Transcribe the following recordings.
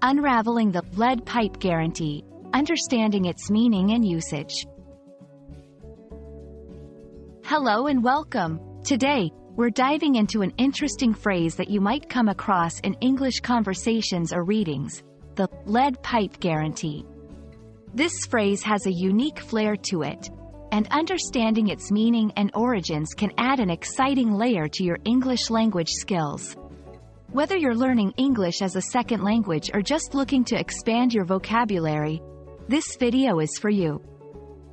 Unraveling the lead pipe guarantee, understanding its meaning and usage. Hello and welcome. Today, we're diving into an interesting phrase that you might come across in English conversations or readings, the lead pipe guarantee. This phrase has a unique flair to it, and understanding its meaning and origins can add an exciting layer to your English language skills. Whether you're learning English as a second language or just looking to expand your vocabulary, this video is for you.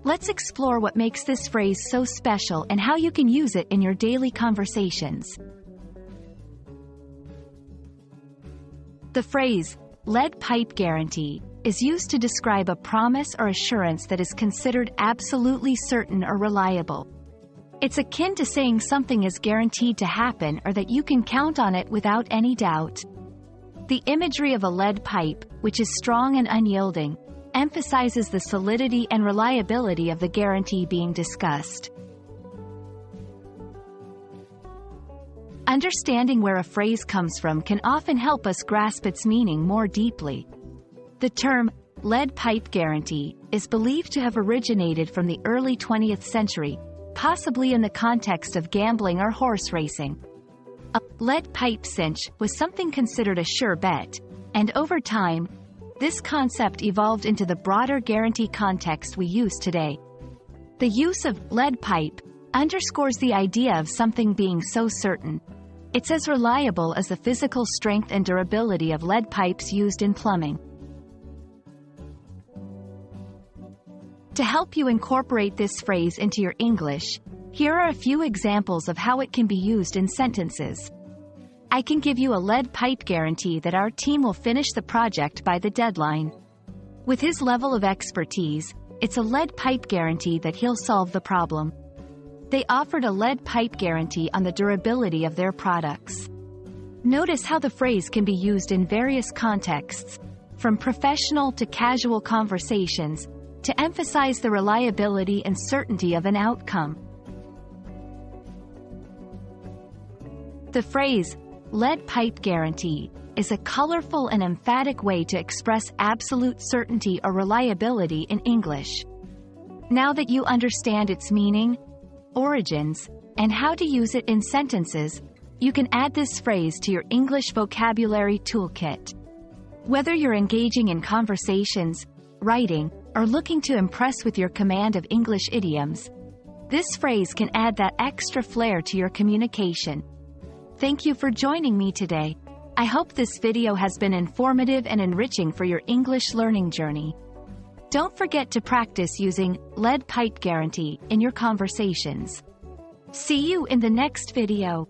Let's explore what makes this phrase so special and how you can use it in your daily conversations. The phrase, lead pipe guarantee, is used to describe a promise or assurance that is considered absolutely certain or reliable. It's akin to saying something is guaranteed to happen or that you can count on it without any doubt. The imagery of a lead pipe, which is strong and unyielding, emphasizes the solidity and reliability of the guarantee being discussed. Understanding where a phrase comes from can often help us grasp its meaning more deeply. The term, lead pipe guarantee, is believed to have originated from the early 20th century, possibly in the context of gambling or horse racing. A lead pipe cinch was something considered a sure bet, and over time, this concept evolved into the broader guarantee context we use today. The use of lead pipe underscores the idea of something being so certain. It's as reliable as the physical strength and durability of lead pipes used in plumbing. To help you incorporate this phrase into your English, here are a few examples of how it can be used in sentences. I can give you a lead pipe guarantee that our team will finish the project by the deadline. With his level of expertise, it's a lead pipe guarantee that he'll solve the problem. They offered a lead pipe guarantee on the durability of their products. Notice how the phrase can be used in various contexts, from professional to casual conversations, to emphasize the reliability and certainty of an outcome. The phrase, lead pipe guarantee, is a colorful and emphatic way to express absolute certainty or reliability in English. Now that you understand its meaning, origins, and how to use it in sentences, you can add this phrase to your English vocabulary toolkit. Whether you're engaging in conversations, writing, or looking to impress with your command of English idioms, this phrase can add that extra flair to your communication. Thank you for joining me today. I hope this video has been informative and enriching for your English learning journey. Don't forget to practice using lead pipe guarantee in your conversations. See you in the next video.